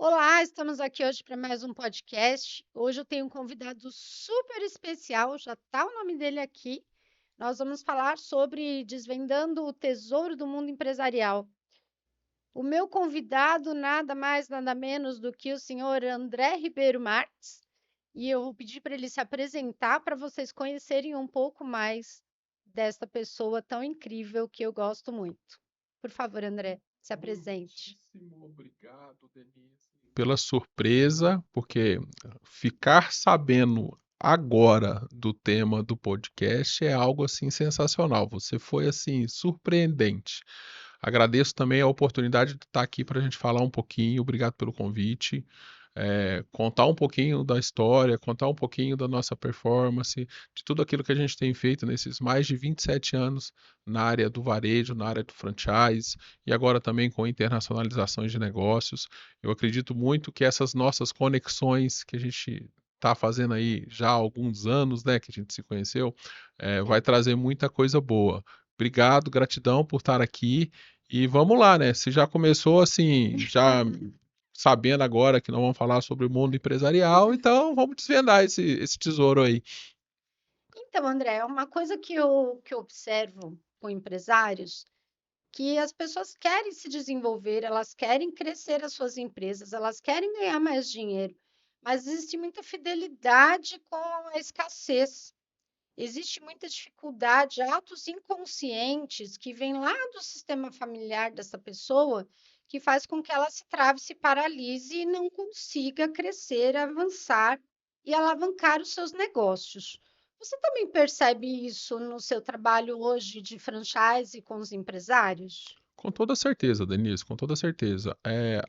Olá, estamos aqui hoje para mais um podcast. Hoje eu tenho um convidado super especial, já está o nome dele aqui. Nós vamos falar sobre desvendando o tesouro do mundo empresarial. O meu convidado, nada mais, nada menos do que o senhor André Ribeiro Marques, e eu vou pedir para ele se apresentar para vocês conhecerem um pouco mais desta pessoa tão incrível que eu gosto muito. Por favor, André, se apresente. Muitíssimo obrigado, Denise, pela surpresa, porque ficar sabendo agora do tema do podcast é algo assim sensacional. Você foi assim surpreendente. Agradeço também a oportunidade de estar aqui para a gente falar um pouquinho. Obrigado pelo convite. Contar um pouquinho da história, contar um pouquinho da nossa performance, de tudo aquilo que a gente tem feito nesses mais de 27 anos na área do varejo, na área do franchise e agora também com internacionalizações de negócios. Eu acredito muito que essas nossas conexões que a gente está fazendo aí já há alguns anos, né, que a gente se conheceu, vai trazer muita coisa boa. Obrigado, gratidão por estar aqui e vamos lá, né? Se já começou assim, já sabendo agora que nós vamos falar sobre o mundo empresarial, então vamos desvendar esse tesouro aí. Então, André, é uma coisa que eu observo com empresários, que as pessoas querem se desenvolver, elas querem crescer as suas empresas, elas querem ganhar mais dinheiro, mas existe muita fidelidade com a escassez. Existe muita dificuldade, atos inconscientes que vêm lá do sistema familiar dessa pessoa, que faz com que ela se trave, se paralise e não consiga crescer, avançar e alavancar os seus negócios. Você também percebe isso no seu trabalho hoje de franchise com os empresários? Com toda certeza, Denise, com toda certeza.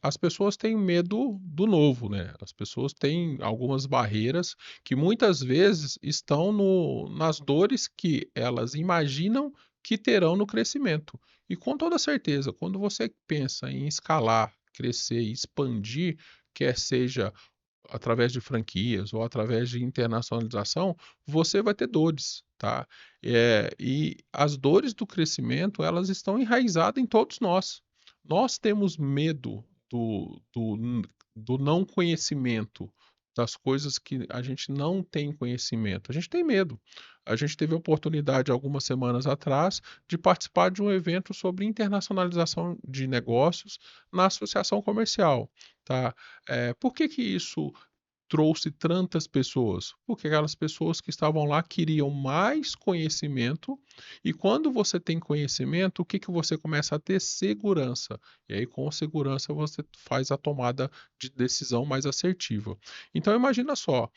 As pessoas têm medo do novo, né? As pessoas têm algumas barreiras que muitas vezes estão nas dores que elas imaginam que terão no crescimento. E com toda certeza, quando você pensa em escalar, crescer e expandir, quer seja através de franquias ou através de internacionalização, você vai ter dores, tá? E as dores do crescimento, elas estão enraizadas em todos nós. Nós temos medo do não conhecimento, das coisas que a gente não tem conhecimento. A gente tem medo. A gente teve a oportunidade, algumas semanas atrás, de participar de um evento sobre internacionalização de negócios na associação comercial, tá? Por que que isso trouxe tantas pessoas? Porque aquelas pessoas que estavam lá queriam mais conhecimento, e quando você tem conhecimento, o que que você começa a ter? Segurança. E aí, com segurança, você faz a tomada de decisão mais assertiva. Então, imagina só,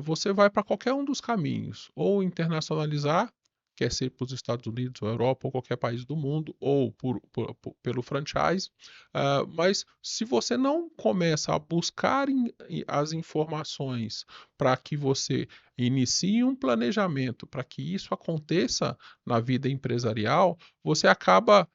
você vai para qualquer um dos caminhos, ou internacionalizar, quer ser para os Estados Unidos, ou Europa, ou qualquer país do mundo, ou pelo franchise, mas se você não começa a buscar as informações para que você inicie um planejamento para que isso aconteça na vida empresarial, você acaba.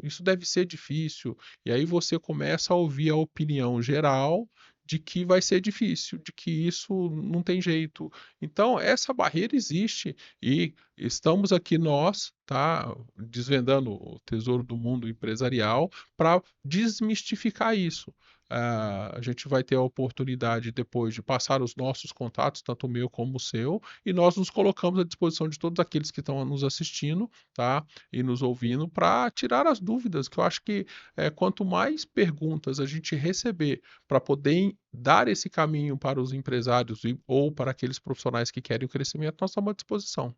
Isso deve ser difícil. E aí você começa a ouvir a opinião geral de que vai ser difícil, de que isso não tem jeito. Então, essa barreira existe e estamos aqui nós, tá, desvendando o tesouro do mundo empresarial para desmistificar isso. A gente vai ter a oportunidade depois de passar os nossos contatos, tanto o meu como o seu, e nós nos colocamos à disposição de todos aqueles que estão nos assistindo, tá? E nos ouvindo, para tirar as dúvidas, que eu acho que quanto mais perguntas a gente receber para poder dar esse caminho para os empresários ou para aqueles profissionais que querem o crescimento, nós estamos à disposição.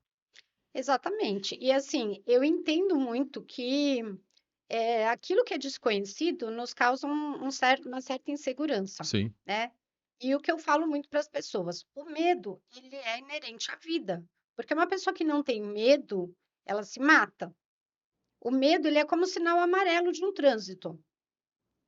Exatamente. E assim, eu entendo muito que aquilo que é desconhecido nos causa uma certa insegurança, Sim, né? E o que eu falo muito para as pessoas, o medo, ele é inerente à vida, porque uma pessoa que não tem medo, ela se mata. O medo, ele é como o sinal amarelo de um trânsito.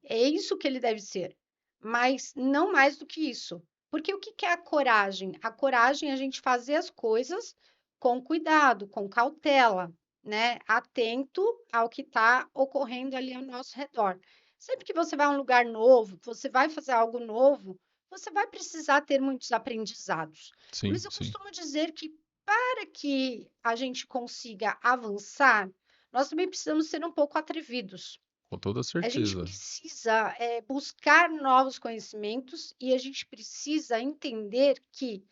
É isso que ele deve ser, mas não mais do que isso. Porque o que que é a coragem? A coragem é a gente fazer as coisas com cuidado, com cautela, né? Atento ao que está ocorrendo ali ao nosso redor. Sempre que você vai a um lugar novo, que você vai fazer algo novo, você vai precisar ter muitos aprendizados. sim, Mas eu sim. costumo dizer que para que a gente consiga avançar, nós também precisamos ser um pouco atrevidos. com toda A gente certeza. precisa buscar novos conhecimentos e a gente precisa entender que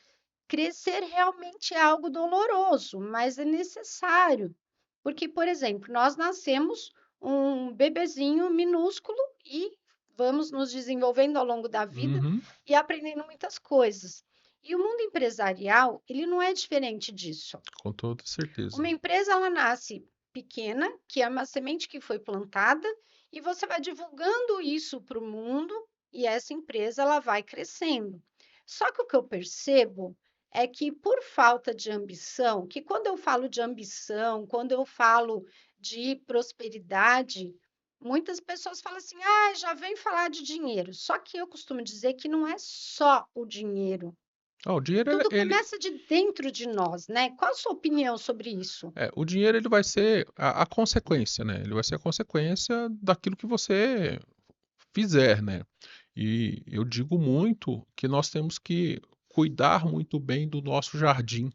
crescer realmente é algo doloroso, mas é necessário. Porque, por exemplo, nós nascemos um bebezinho minúsculo e vamos nos desenvolvendo ao longo da vida Uhum, e aprendendo muitas coisas. E o mundo empresarial, ele não é diferente disso. com toda certeza. Uma empresa, ela nasce pequena, que é uma semente que foi plantada, e você vai divulgando isso para o mundo, e essa empresa ela vai crescendo. Só que o que eu percebo é que por falta de ambição, que quando eu falo de ambição, quando eu falo de prosperidade, muitas pessoas falam assim: "Ah, já vem falar de dinheiro". Só que eu costumo dizer que não é só o dinheiro. Ah, o dinheiro Tudo começa de dentro de nós, né? Qual a sua opinião sobre isso? o dinheiro ele vai ser a consequência, né? Ele vai ser a consequência daquilo que você fizer, né? E eu digo muito que nós temos que cuidar muito bem do nosso jardim,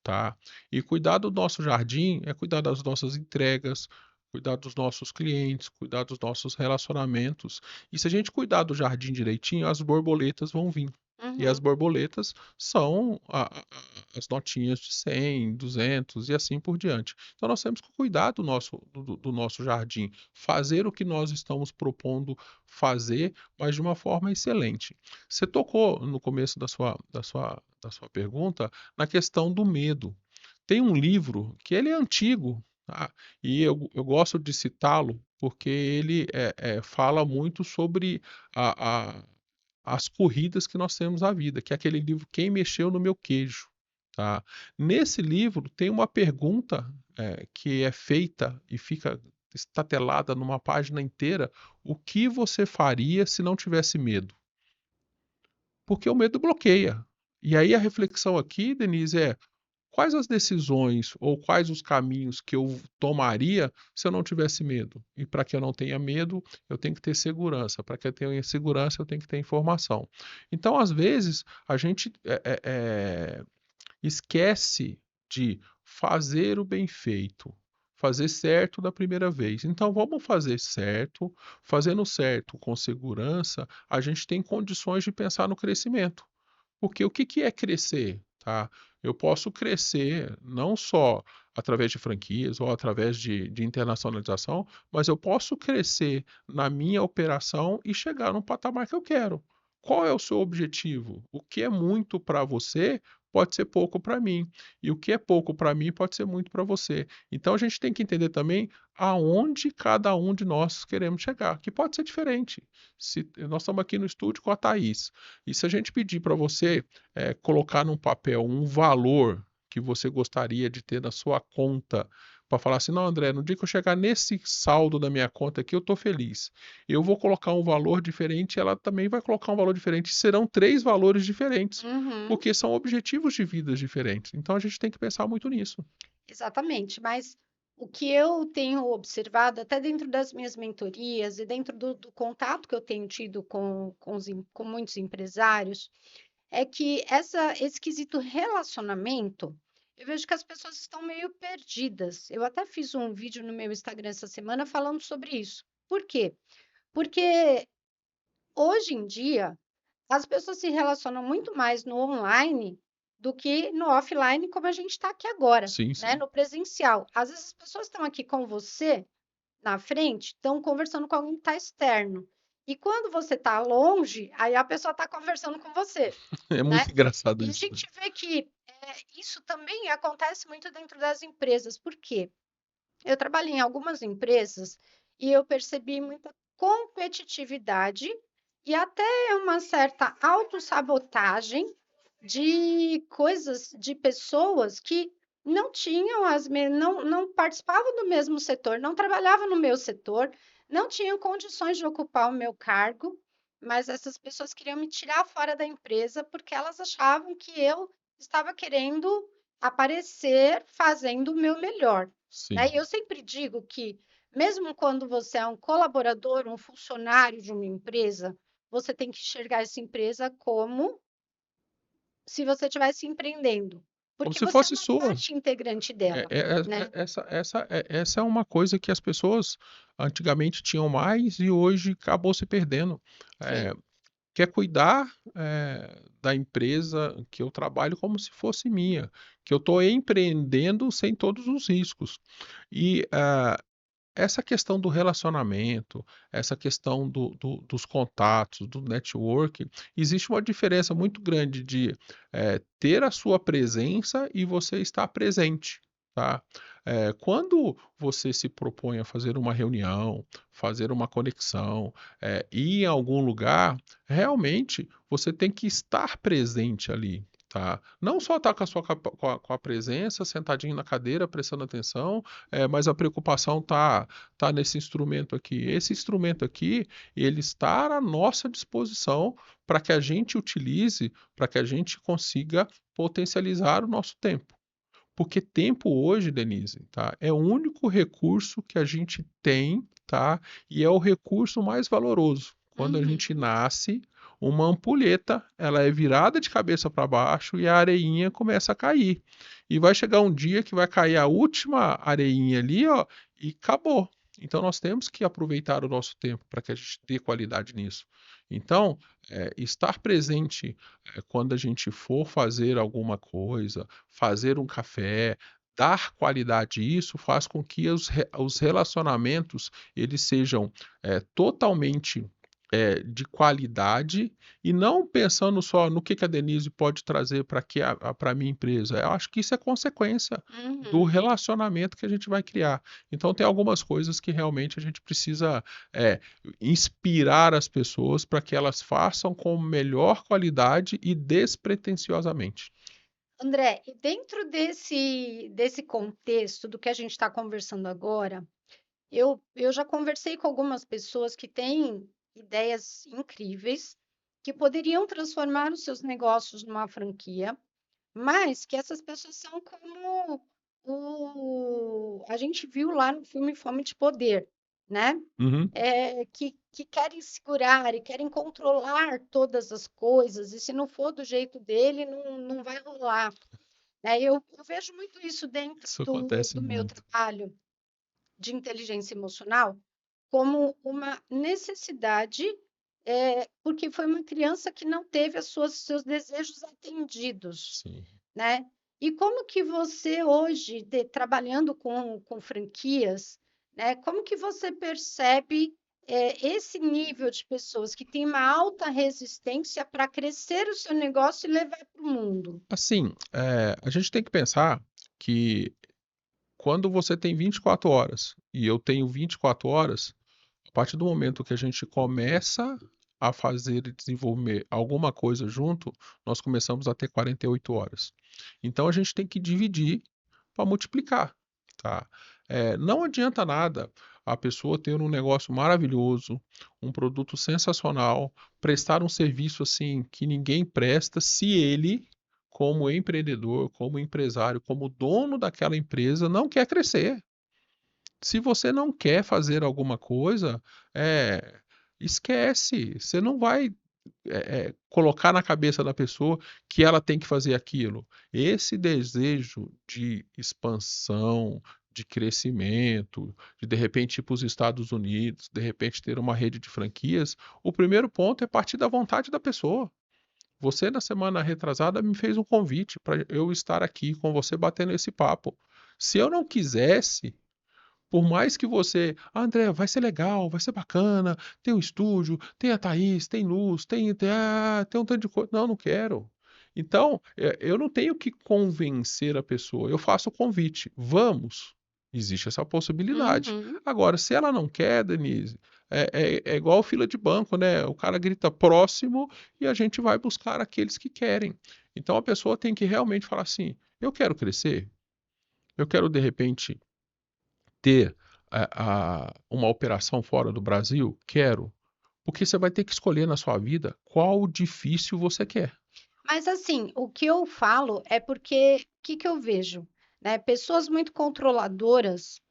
tá? E cuidar do nosso jardim é cuidar das nossas entregas, cuidar dos nossos clientes, cuidar dos nossos relacionamentos. E se a gente cuidar do jardim direitinho, as borboletas vão vir. E as Uhum, borboletas são as notinhas de 100, 200 e assim por diante. Então nós temos que cuidar do nosso jardim, fazer o que nós estamos propondo fazer, mas de uma forma excelente. Você tocou no começo da sua pergunta na questão do medo. Tem um livro que ele é antigo, tá? E eu gosto de citá-lo porque ele fala muito sobre a, a- as corridas que nós temos na vida, que é aquele livro Quem Mexeu no Meu Queijo, tá? Nesse livro tem uma pergunta que é feita e fica estatelada numa página inteira: o que você faria se não tivesse medo? Porque o medo bloqueia. E aí a reflexão aqui, Denise, é: quais as decisões ou quais os caminhos que eu tomaria se eu não tivesse medo? E para que eu não tenha medo, eu tenho que ter segurança. Para que eu tenha segurança, eu tenho que ter informação. Então, às vezes, a gente esquece de fazer o bem feito, fazer certo da primeira vez. Então, vamos fazer certo, fazendo certo com segurança, a gente tem condições de pensar no crescimento. Porque o que que é crescer, tá? Eu posso crescer não só através de franquias ou através de internacionalização, mas eu posso crescer na minha operação e chegar num patamar que eu quero. Qual é o seu objetivo? O que é muito para você pode ser pouco para mim, e o que é pouco para mim pode ser muito para você. Então a gente tem que entender também aonde cada um de nós queremos chegar, que pode ser diferente. Se nós estamos aqui no estúdio com a Thaís, e se a gente pedir para você colocar num papel um valor que você gostaria de ter na sua conta, para falar assim, não, André, no dia que eu chegar nesse saldo da minha conta aqui, eu estou feliz. Eu vou colocar um valor diferente, ela também vai colocar um valor diferente. Serão três valores diferentes, uhum, porque são objetivos de vidas diferentes. Então a gente tem que pensar muito nisso. exatamente. Mas o que eu tenho observado, até dentro das minhas mentorias e dentro do contato que eu tenho tido com muitos empresários, é que esse quesito relacionamento, eu vejo que as pessoas estão meio perdidas. Eu até fiz um vídeo no meu Instagram essa semana falando sobre isso. Por quê? Porque hoje em dia as pessoas se relacionam muito mais no online do que no offline, como a gente está aqui agora, Sim, né? sim. No presencial. Às vezes as pessoas estão aqui com você na frente, estão conversando com alguém que está externo. E quando você está longe, aí a pessoa está conversando com você, É né? muito engraçado E a isso. gente vê que isso também acontece muito dentro das empresas. Por quê? Eu trabalhei em algumas empresas e eu percebi muita competitividade e até uma certa autossabotagem de coisas, de pessoas que não tinham não participavam do mesmo setor, não trabalhavam no meu setor, não tinham condições de ocupar o meu cargo, mas essas pessoas queriam me tirar fora da empresa porque elas achavam que eu estava querendo aparecer fazendo o meu melhor, né? Sim. E eu sempre digo que, mesmo quando você é um colaborador, um funcionário de uma empresa, você tem que enxergar essa empresa como se você estivesse empreendendo. como porque se você é fosse uma sua. parte integrante dela, né? Essa é uma coisa que as pessoas antigamente tinham mais e hoje acabou se perdendo. Sim. Eh, Quer cuidar, da empresa que eu trabalho como se fosse minha, que eu estou empreendendo sem todos os riscos. E, essa questão do relacionamento, essa questão dos contatos, do networking, existe uma diferença muito grande de, ter a sua presença e você estar presente, tá. Quando você se propõe a fazer uma reunião, fazer uma conexão, ir em algum lugar, realmente você tem que estar presente ali, tá. Não só estar com a sua com a presença, sentadinho na cadeira, prestando atenção, mas a preocupação tá nesse instrumento aqui. Esse instrumento aqui, ele está à nossa disposição para que a gente utilize, para que a gente consiga potencializar o nosso tempo. Porque tempo hoje, Denise, tá, é o único recurso que a gente tem, tá, e é o recurso mais valoroso. Quando a gente Uhum. nasce, uma ampulheta, ela é virada de cabeça para baixo e a areinha começa a cair. E vai chegar um dia que vai cair a última areinha ali, ó, e acabou. Então nós temos que aproveitar o nosso tempo para que a gente dê qualidade nisso. Então, estar presente, quando a gente for fazer alguma coisa, fazer um café, dar qualidade, isso faz com que os relacionamentos eles sejam, totalmente, de qualidade e não pensando só no que a Denise pode trazer para que para minha empresa. Eu acho que isso é consequência do Uhum. relacionamento que a gente vai criar. Então tem algumas coisas que realmente a gente precisa, inspirar as pessoas para que elas façam com melhor qualidade e despretensiosamente. André, e dentro desse contexto do que a gente está conversando agora, eu já conversei com algumas pessoas que têm ideias incríveis, que poderiam transformar os seus negócios numa franquia, mas que essas pessoas são como a gente viu lá no filme Fome de Poder, né? Uhum. Que querem segurar e querem controlar todas as coisas, e se não for do jeito dele, não vai rolar. Eu vejo muito isso dentro Isso do acontece meu muito. trabalho de inteligência emocional como uma necessidade, porque foi uma criança que não teve seus desejos atendidos, Sim. né? E como que você hoje, trabalhando com franquias, né? Como que você percebe esse nível de pessoas que têm uma alta resistência para crescer o seu negócio e levar para o mundo? Assim, a gente tem que pensar que quando você tem 24 horas e eu tenho 24 horas, a partir do momento que a gente começa a fazer e desenvolver alguma coisa junto, nós começamos a ter 48 horas. Então a gente tem que dividir para multiplicar, tá? Não adianta nada a pessoa ter um negócio maravilhoso, um produto sensacional, prestar um serviço assim que ninguém presta, se ele, como empreendedor, como empresário, como dono daquela empresa, não quer crescer. Se você não quer fazer alguma coisa, esquece. Você não vai, colocar na cabeça da pessoa que ela tem que fazer aquilo. Esse desejo de expansão, de crescimento, de repente ir para os Estados Unidos, de repente ter uma rede de franquias, o primeiro ponto é partir da vontade da pessoa. Você, na semana retrasada, me fez um convite para eu estar aqui com você batendo esse papo. Se eu não quisesse, por mais que você: "Ah, André, vai ser legal, vai ser bacana, tem o estúdio, tem a Thaís, tem luz, tem um tanto de coisa". Não, não quero. Então, eu não tenho que convencer a pessoa, eu faço o convite: "Vamos?". Existe essa possibilidade. Uhum. Agora, se ela não quer, Denise, é igual fila de banco, né, o cara grita "próximo" e a gente vai buscar aqueles que querem. Então a pessoa tem que realmente falar assim: "Eu quero crescer, eu quero de repente ter uma operação fora do Brasil? Quero. Porque você vai ter que escolher na sua vida qual difícil você quer. Mas assim, o que eu falo é porque o que que eu vejo, né? Pessoas muito controladoras,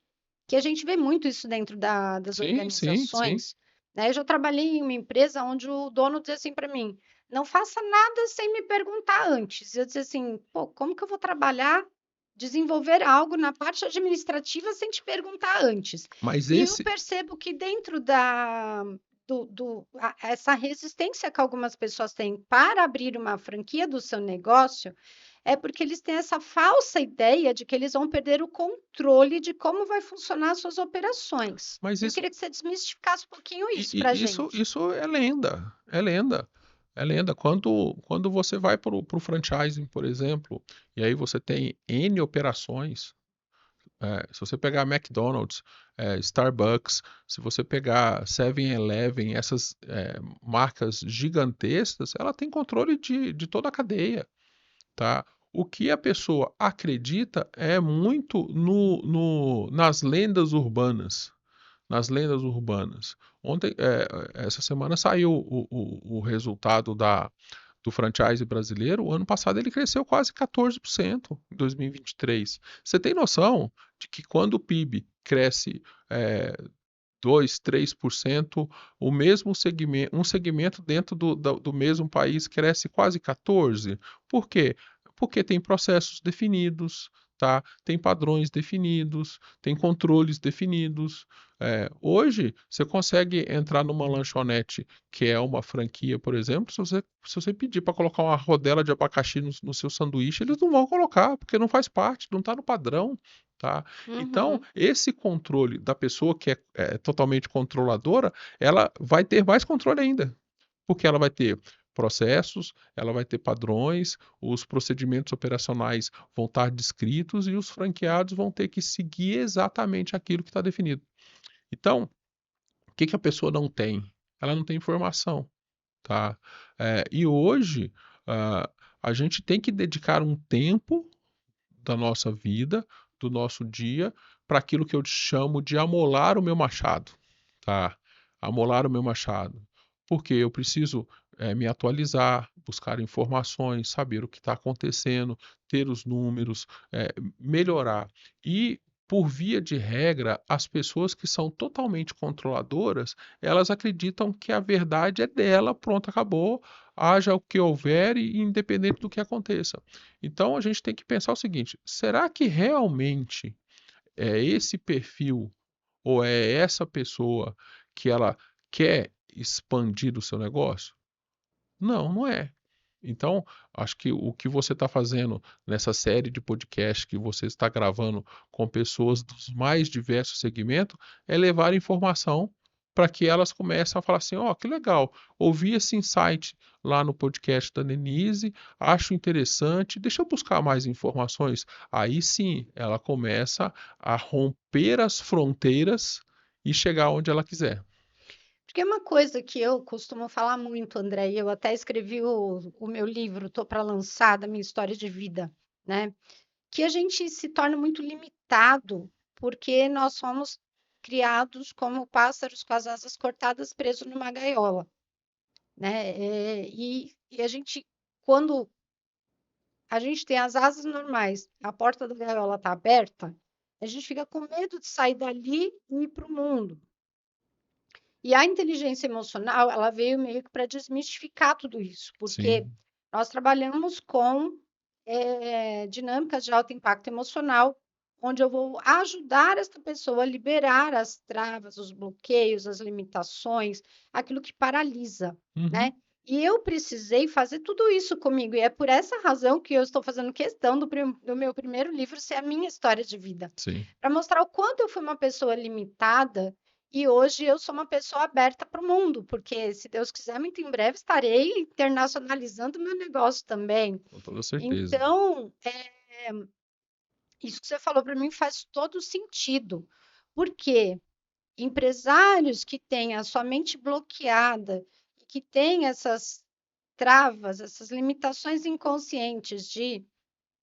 que a gente vê muito isso dentro das Sim, sim, sim. organizações, né? Eu já trabalhei em uma empresa onde o dono dizia assim para mim: não faça nada sem me perguntar antes. Eu dizia assim: pô, como que eu vou trabalhar, desenvolver algo na parte administrativa sem te perguntar antes? Mas E eu esse, percebo que dentro essa resistência que algumas pessoas têm para abrir uma franquia do seu negócio é porque eles têm essa falsa ideia de que eles vão perder o controle de como vai funcionar as suas operações. mas E eu isso, queria que você desmistificasse um pouquinho isso e- para a isso, gente. isso é lenda, é lenda. É lenda. Quando você vai para o franchising, por exemplo, e aí você tem N operações. Se você pegar McDonald's, Starbucks, se você pegar 7-Eleven, essas marcas gigantescas, ela tem controle de toda a cadeia, tá? O que a pessoa acredita é muito nas lendas urbanas. Nas lendas urbanas. Essa semana saiu o resultado do franchise brasileiro. O ano passado ele cresceu quase 14% em 2023. Você tem noção de que quando o PIB cresce é, 2, 3%, o mesmo segmento, um segmento dentro do mesmo país cresce quase 14%? Por quê? Porque tem processos definidos, tá? Tem padrões definidos, tem controles definidos. Hoje, você consegue entrar numa lanchonete que é uma franquia, por exemplo, se você pedir para colocar uma rodela de abacaxi no seu sanduíche, eles não vão colocar, porque não faz parte, não está no padrão. Tá? Então, Uhum. esse controle da pessoa que é totalmente controladora, ela vai ter mais controle ainda, porque ela vai ter processos, ela vai ter padrões, os procedimentos operacionais vão estar descritos e os franqueados vão ter que seguir exatamente aquilo que está definido. Então, o que que a pessoa não tem? Ela não tem informação, tá? E hoje, ah, a gente tem que dedicar um tempo da nossa vida, do nosso dia, para aquilo que eu chamo de amolar o meu machado, tá? Amolar o meu machado. Porque eu preciso me atualizar, buscar informações, saber o que está acontecendo, ter os números, melhorar. E, por via de regra, as pessoas que são totalmente controladoras, elas acreditam que a verdade é dela, pronto, acabou, haja o que houver e independente do que aconteça. Então a gente tem que pensar o seguinte: será que realmente é esse perfil ou é essa pessoa que ela quer expandir o seu negócio? Não, não é. Então, acho que o que você está fazendo nessa série de podcast que você está gravando com pessoas dos mais diversos segmentos é levar informação para que elas comecem a falar assim: ó, que legal, ouvi esse insight lá no podcast da Denise, acho interessante, deixa eu buscar mais informações. Aí sim, ela começa a romper as fronteiras e chegar onde ela quiser. Porque é uma coisa que eu costumo falar muito, André, e eu até escrevi o meu livro, estou para lançar, da minha história de vida, né? Que a gente se torna muito limitado porque nós somos criados como pássaros com as asas cortadas, presos numa gaiola, né? E a gente, quando a gente tem as asas normais, a porta da gaiola está aberta, a gente fica com medo de sair dali e ir para o mundo. E a inteligência emocional, ela veio meio que para desmistificar tudo isso, porque Sim. nós trabalhamos com dinâmicas de alto impacto emocional, onde eu vou ajudar essa pessoa a liberar as travas, os bloqueios, as limitações, aquilo que paralisa, né? Uhum. E eu precisei fazer tudo isso comigo, e é por essa razão que eu estou fazendo questão do meu primeiro livro ser a minha história de vida, Sim. para mostrar o quanto eu fui uma pessoa limitada e hoje eu sou uma pessoa aberta para o mundo, porque se Deus quiser, muito em breve estarei internacionalizando meu negócio também. Com toda certeza. Então, isso que você falou para mim faz todo sentido, porque empresários que têm a sua mente bloqueada, que têm essas travas, essas limitações inconscientes de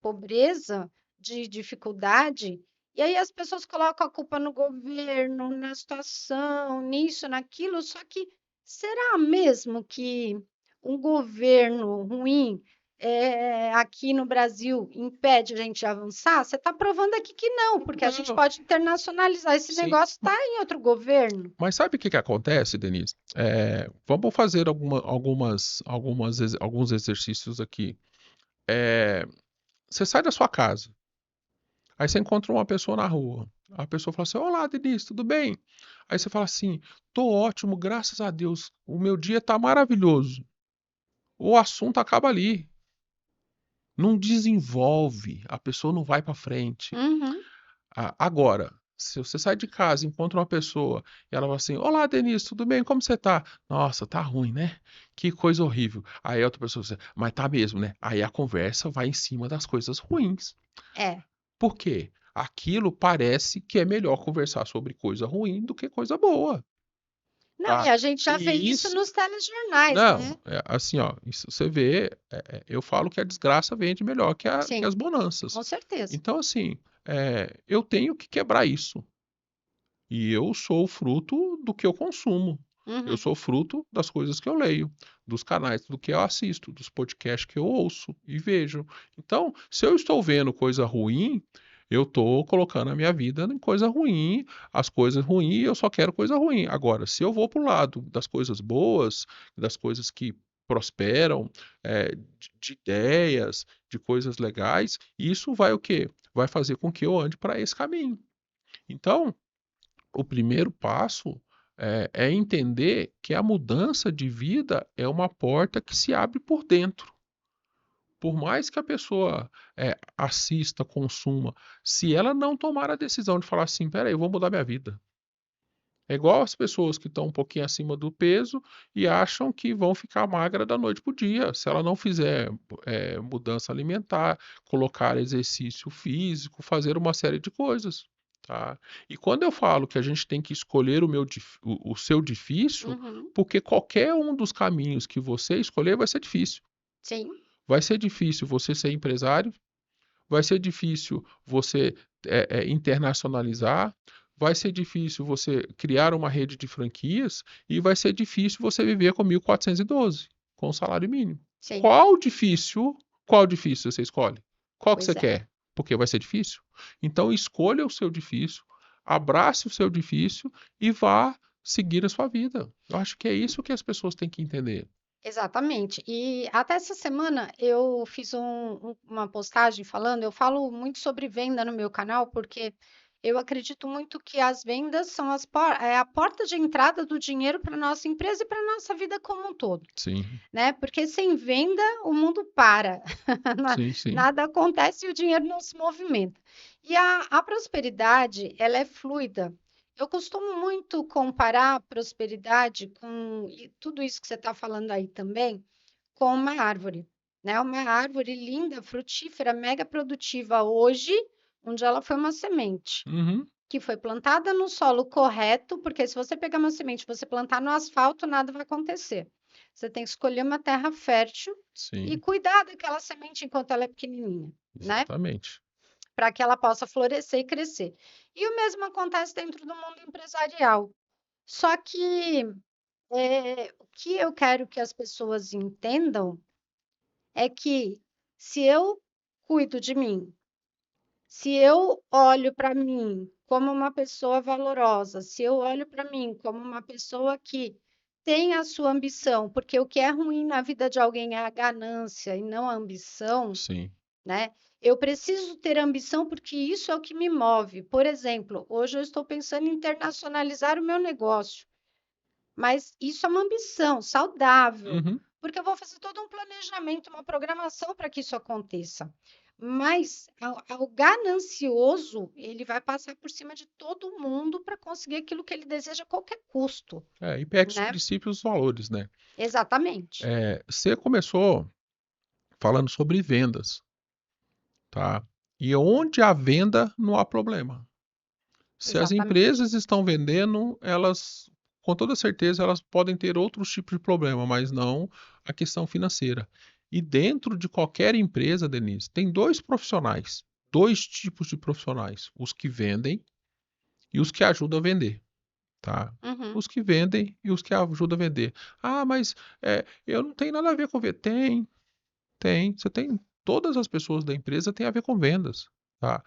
pobreza, de dificuldade, e aí as pessoas colocam a culpa no governo, na situação, nisso, naquilo, só que será mesmo que um governo ruim aqui no Brasil impede a gente de avançar, você está provando aqui que não, porque a gente Não, pode internacionalizar. Esse sim. negócio está em outro governo. Mas sabe o que que acontece, Denise? Vamos fazer alguns exercícios aqui. Você sai da sua casa, aí você encontra uma pessoa na rua. A pessoa fala assim: Olá, Denise, tudo bem? Aí você fala assim: Tô ótimo, graças a Deus. O meu dia tá maravilhoso. O assunto acaba ali. Não desenvolve, a pessoa não vai para frente. Uhum. Agora, se você sai de casa, encontra uma pessoa e ela fala assim: Olá, Denise, tudo bem? Como você tá? Nossa, tá ruim, né? Que coisa horrível. Aí a outra pessoa diz: Mas tá mesmo, né? Aí a conversa vai em cima das coisas ruins. É. Por quê? Aquilo parece que é melhor conversar sobre coisa ruim do que coisa boa, Não, e tá? a gente já vê E isso isso, nos telejornais, não, né? assim, ó, isso você vê, eu falo que a desgraça vende melhor que as Sim, bonanças. com certeza. Então, assim, eu tenho que quebrar isso. E eu sou fruto do que eu consumo. Eu Uhum. sou fruto das coisas que eu leio, dos canais do que eu assisto, dos podcasts que eu ouço e vejo. Então, se eu estou vendo coisa ruim, eu estou colocando a minha vida em coisa ruim, as coisas ruins, eu só quero coisa ruim. Agora, se eu vou para o lado das coisas boas, das coisas que prosperam, de ideias, de coisas legais, isso vai o quê? Vai fazer com que eu ande para esse caminho. Então, o primeiro passo é entender que a mudança de vida é uma porta que se abre por dentro. Por mais que a pessoa assista, consuma, se ela não tomar a decisão de falar assim, peraí, eu vou mudar minha vida. É igual as pessoas que estão um pouquinho acima do peso e acham que vão ficar magra da noite para o dia. Se ela não fizer mudança alimentar, colocar exercício físico, fazer uma série de coisas. Tá? E quando eu falo que a gente tem que escolher o seu difícil, Uhum. porque qualquer um dos caminhos que você escolher vai ser difícil. Sim, Vai ser difícil você ser empresário, vai ser difícil você internacionalizar, vai ser difícil você criar uma rede de franquias e vai ser difícil você viver com 1.412, com o salário mínimo. sim. Qual difícil, qual difícil você escolhe? Qual que você Pois é. quer? Porque vai ser difícil? Então escolha o seu difícil, abrace o seu difícil e vá seguir a sua vida. Eu acho que é isso que as pessoas têm que entender. Exatamente. E até essa semana eu fiz uma postagem falando, eu falo muito sobre venda no meu canal, porque eu acredito muito que as vendas são a porta de entrada do dinheiro para a nossa empresa e para a nossa vida como um todo, Sim, né? Porque sem venda o mundo para, sim, sim. nada acontece e o dinheiro não se movimenta. E a prosperidade, ela é fluida. Eu costumo muito comparar a prosperidade com e tudo isso que você está falando aí também, com uma árvore, né? Uma árvore linda, frutífera, mega produtiva hoje, onde ela foi uma semente, Uhum, que foi plantada no solo correto, porque se você pegar uma semente e você plantar no asfalto, nada vai acontecer. Você tem que escolher uma terra fértil e sim, cuidar daquela semente enquanto ela é pequenininha, né? exatamente. Para que ela possa florescer e crescer. E o mesmo acontece dentro do mundo empresarial. Só que o que eu quero que as pessoas entendam é que se eu cuido de mim, se eu olho para mim como uma pessoa valorosa, se eu olho para mim como uma pessoa que tem a sua ambição, porque o que é ruim na vida de alguém é a ganância e não a ambição, Sim. né? Eu preciso ter ambição porque isso é o que me move. Por exemplo, hoje eu estou pensando em internacionalizar o meu negócio. Mas isso é uma ambição saudável, Uhum. porque eu vou fazer todo um planejamento, uma programação para que isso aconteça. Mas ao ganancioso, ele vai passar por cima de todo mundo para conseguir aquilo que ele deseja a qualquer custo, E perde os né? princípios e os valores, né? Exatamente. Você começou falando sobre vendas, tá? E onde há venda, não há problema. Se as Exatamente. empresas estão vendendo, elas, com toda certeza, elas podem ter outros tipos de problema, mas não a questão financeira. E dentro de qualquer empresa, Denise, tem dois profissionais, dois tipos de profissionais: os que vendem e os que ajudam a vender. Tá? Uhum. Os que vendem e os que ajudam a vender. Ah, mas eu não tenho nada a ver com vender. Tem, Tem. Você tem. Todas as pessoas da empresa têm a ver com vendas, tá?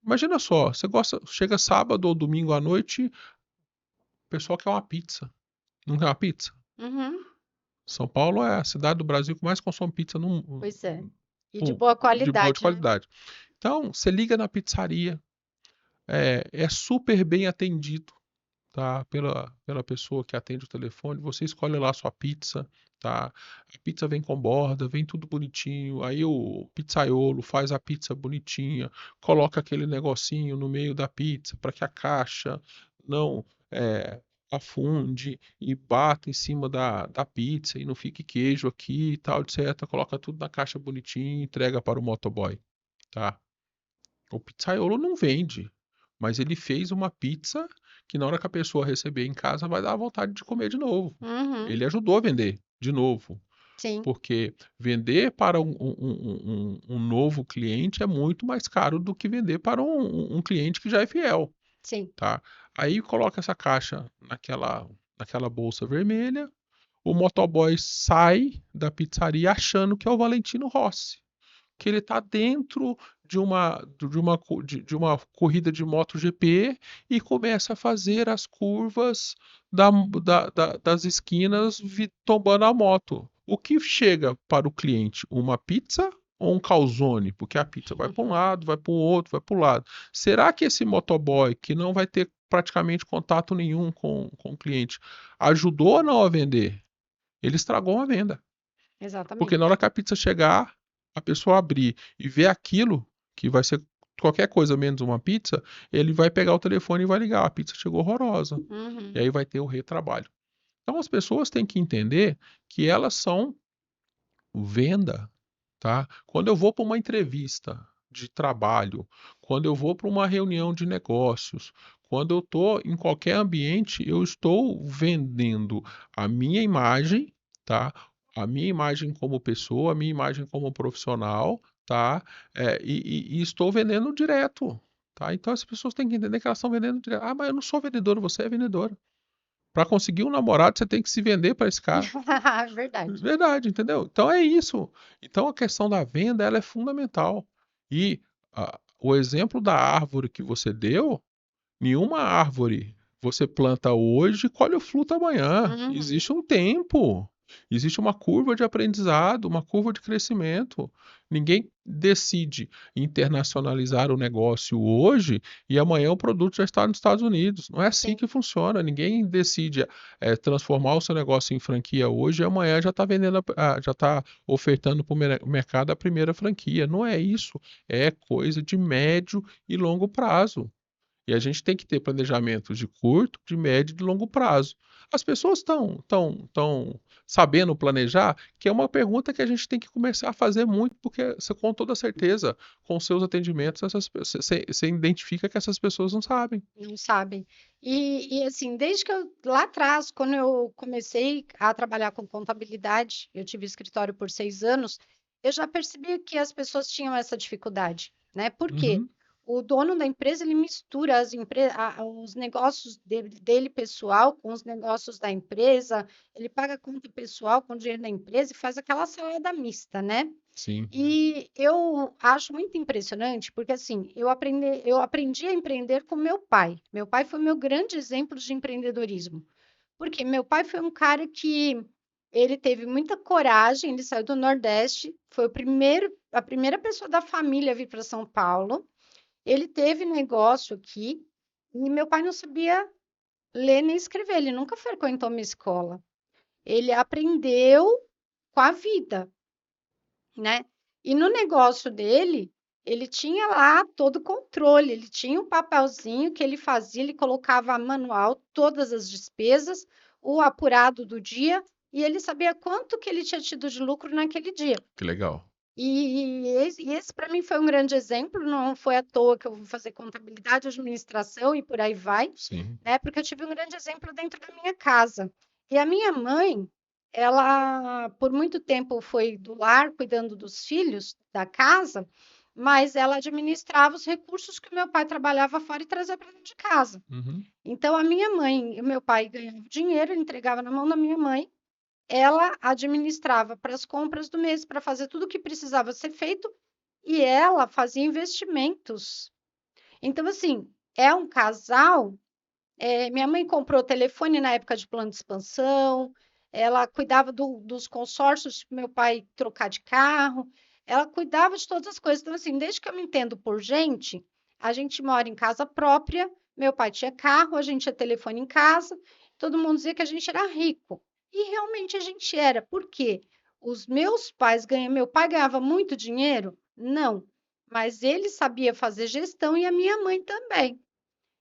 Imagina só, você gosta, chega sábado ou domingo à noite, o pessoal quer uma pizza. Não quer uma pizza? Uhum. São Paulo é a cidade do Brasil que mais consome pizza Pois é. E de um- boa de boa qualidade, né? qualidade. Então, você liga na pizzaria, é super bem atendido, tá? Pela pessoa que atende o telefone. Você escolhe lá a sua pizza, tá? A pizza vem com borda, vem tudo bonitinho. Aí o pizzaiolo faz a pizza bonitinha, coloca aquele negocinho no meio da pizza para que a caixa não afunde e bata em cima da pizza e não fique queijo aqui e tal, etc. Coloca tudo na caixa bonitinho e entrega para o motoboy, tá? O pizzaiolo não vende, mas ele fez uma pizza que na hora que a pessoa receber em casa vai dar vontade de comer de novo. Uhum. Ele ajudou a vender de novo, Sim, porque vender para um novo cliente é muito mais caro do que vender para um cliente que já é fiel, sim. tá? Aí coloca essa caixa naquela bolsa vermelha, o motoboy sai da pizzaria achando que é o Valentino Rossi, que ele está dentro de uma corrida de MotoGP e começa a fazer as curvas das esquinas tombando a moto. O que chega para o cliente? Uma pizza ou um calzone? Porque a pizza vai para um lado, vai para o outro, vai para o lado. Será que esse motoboy, que não vai ter praticamente contato nenhum com o cliente, ajudou ou não a vender? Ele estragou uma venda. Porque na hora Exatamente. que a pizza chegar, a pessoa abrir e ver aquilo, que vai ser qualquer coisa menos uma pizza, ele vai pegar o telefone e vai ligar. A pizza chegou horrorosa. E Uhum. aí vai ter o retrabalho. Então as pessoas têm que entender que elas são venda, tá? Quando eu vou para uma entrevista de trabalho, quando eu vou para uma reunião de negócios, quando eu estou em qualquer ambiente, eu estou vendendo a minha imagem, tá? A minha imagem como pessoa, a minha imagem como profissional, tá? E estou vendendo direto, tá? Então as pessoas têm que entender que elas estão vendendo direto. Ah, mas eu não sou vendedor, você é vendedora. Para conseguir um namorado, você tem que se vender para esse cara. Verdade. Verdade, entendeu? Então é isso. Então a questão da venda, ela é fundamental. E o exemplo da árvore que você deu, nenhuma árvore você planta hoje e colhe o fruto amanhã. Uhum. Existe um tempo. Existe uma curva de aprendizado, uma curva de crescimento. Ninguém decide internacionalizar o negócio hoje e amanhã o produto já está nos Estados Unidos. Não é assim Sim. que funciona. Ninguém decide transformar o seu negócio em franquia hoje e amanhã já está vendendo, já está ofertando para o mercado a primeira franquia. Não é isso. É coisa de médio e longo prazo. E a gente tem que ter planejamentos de curto, de médio e de longo prazo. As pessoas estão sabendo planejar, que é uma pergunta que a gente tem que começar a fazer muito, porque você, com toda certeza, com seus atendimentos, você identifica que essas pessoas não sabem. Não sabem. Assim, desde que eu, lá atrás, quando eu comecei a trabalhar com contabilidade, eu tive escritório por 6 anos, eu já percebi que as pessoas tinham essa dificuldade, né? Por quê? Uhum, O dono da empresa, ele mistura os negócios dele pessoal com os negócios da empresa, ele paga a conta pessoal com o dinheiro da empresa e faz aquela salada mista, né? sim. E eu acho muito impressionante, porque assim, eu aprendi a empreender com meu pai. Meu pai foi meu grande exemplo de empreendedorismo. Porque meu pai foi um cara que ele teve muita coragem, ele saiu do Nordeste, foi a primeira pessoa da família a vir para São Paulo. Ele teve negócio aqui e meu pai não sabia ler nem escrever, ele nunca frequentou uma escola. Ele aprendeu com a vida, né? E no negócio dele, ele tinha lá todo o controle, ele tinha um papelzinho que ele fazia, ele colocava manual todas as despesas, o apurado do dia, e ele sabia quanto que ele tinha tido de lucro naquele dia. Que legal. E esse para mim foi um grande exemplo, não foi à toa que eu vou fazer contabilidade, administração e por aí vai, Sim. né? Porque eu tive um grande exemplo dentro da minha casa. E a minha mãe, ela por muito tempo foi do lar, cuidando dos filhos da casa, mas ela administrava os recursos que o meu pai trabalhava fora e trazia para dentro de casa. Uhum, Então a minha mãe e o meu pai ganhavam dinheiro, ele entregava na mão da minha mãe ela administrava para as compras do mês, para fazer tudo o que precisava ser feito, e ela fazia investimentos. Então, assim, é um casal. Minha mãe comprou telefone na época de plano de expansão, ela cuidava dos consórcios, tipo, meu pai trocar de carro, ela cuidava de todas as coisas. Então, assim, desde que eu me entendo por gente, a gente mora em casa própria, meu pai tinha carro, a gente tinha telefone em casa, todo mundo dizia que a gente era rico. E realmente a gente era. Por quê? Os meus pais ganham, meu pai ganhava muito dinheiro? Não, mas ele sabia fazer gestão e a minha mãe também.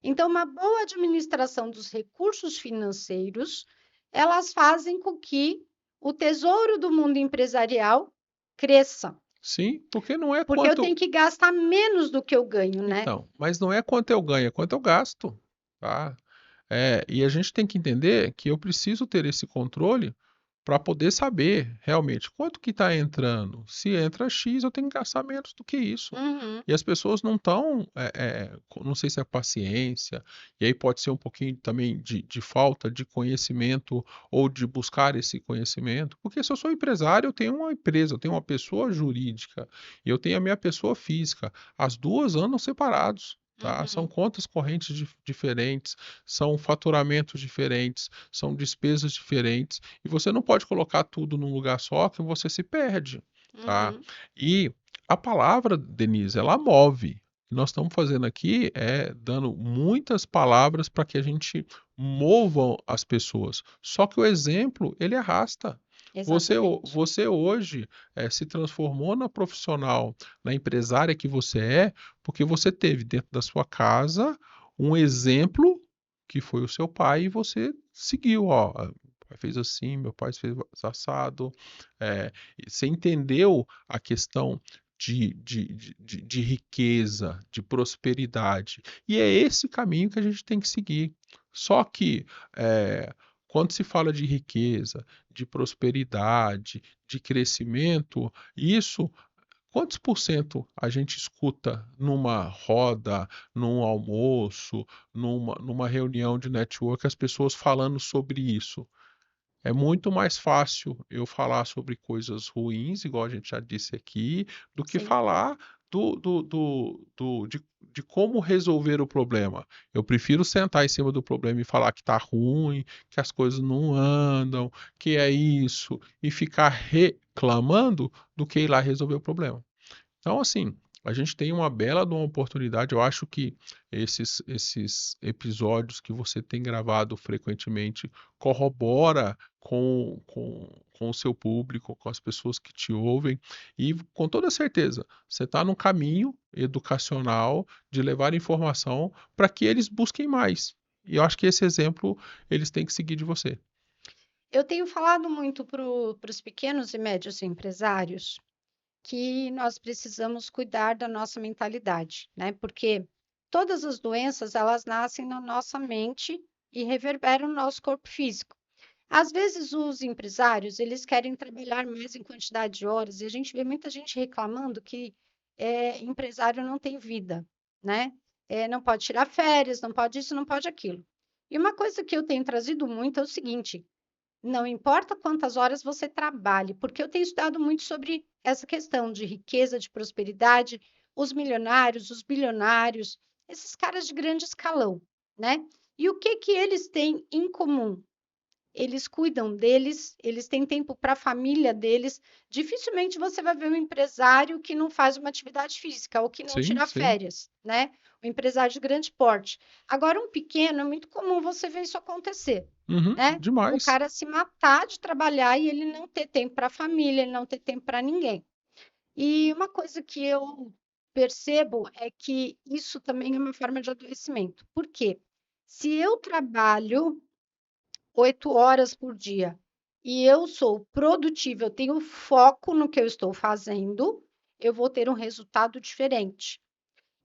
Então, uma boa administração dos recursos financeiros, elas fazem com que o tesouro do mundo empresarial cresça, Sim, porque não é porque eu tenho quanto. que gastar menos do que eu ganho, né? Então, mas não é quanto eu ganho, é quanto eu gasto, tá? E a gente tem que entender que eu preciso ter esse controle para poder saber realmente quanto que está entrando. Se entra X, eu tenho que gastar menos do que isso. Uhum, E as pessoas não estão, não sei se é paciência, e aí pode ser um pouquinho também de falta de conhecimento ou de buscar esse conhecimento, porque se eu sou empresário, eu tenho uma empresa, eu tenho uma pessoa jurídica e eu tenho a minha pessoa física. As duas andam separados. Tá? São uhum, contas correntes diferentes, são faturamentos diferentes, são despesas diferentes, e você não pode colocar tudo num lugar só que você se perde, tá? uhum. E a palavra, Denise, ela move. O que nós estamos fazendo aqui é dando muitas palavras para que a gente mova as pessoas. Só que o exemplo, ele arrasta. Exatamente. Você hoje se transformou na profissional, na empresária que você é, porque você teve dentro da sua casa um exemplo que foi o seu pai e você seguiu, ó. Meu pai fez assim, meu pai fez assado. E você entendeu a questão de riqueza, de prosperidade. E é esse caminho que a gente tem que seguir. Só que, quando se fala de riqueza, de prosperidade, de crescimento, isso, quantos por cento a gente escuta numa roda, num almoço, numa reunião de network, as pessoas falando sobre isso? É muito mais fácil eu falar sobre coisas ruins, igual a gente já disse aqui, do que Sim. falar de como resolver o problema. Eu prefiro sentar em cima do problema e falar que está ruim, que as coisas não andam, que é isso, e ficar reclamando, do que ir lá resolver o problema. Então, assim, a gente tem uma bela de uma oportunidade. Eu acho que esses episódios que você tem gravado frequentemente corrobora com o seu público, com as pessoas que te ouvem, e com toda certeza, você está no caminho educacional de levar informação para que eles busquem mais. E eu acho que esse exemplo eles têm que seguir de você. Eu tenho falado muito para os pequenos e médios empresários que nós precisamos cuidar da nossa mentalidade, né? Porque todas as doenças, elas nascem na nossa mente e reverberam no nosso corpo físico. Às vezes os empresários, eles querem trabalhar mais em quantidade de horas e a gente vê muita gente reclamando que empresário não tem vida, né? Não pode tirar férias, não pode isso, não pode aquilo. E uma coisa que eu tenho trazido muito é o seguinte: não importa quantas horas você trabalhe, porque eu tenho estudado muito sobre essa questão de riqueza, de prosperidade, os milionários, os bilionários, esses caras de grande escalão, né? E o que que eles têm em comum? Eles cuidam deles, eles têm tempo para a família deles. Dificilmente você vai ver um empresário que não faz uma atividade física ou que não Sim, tira sim. férias, né? Um empresário de grande porte. Agora, um pequeno, é muito comum você ver isso acontecer, Uhum, né? O demais. cara se matar de trabalhar e ele não ter tempo para a família, ele não ter tempo para ninguém. E uma coisa que eu percebo é que isso também é uma forma de adoecimento. Por quê? Se eu trabalho 8 horas por dia e eu sou produtiva, eu tenho foco no que eu estou fazendo, eu vou ter um resultado diferente.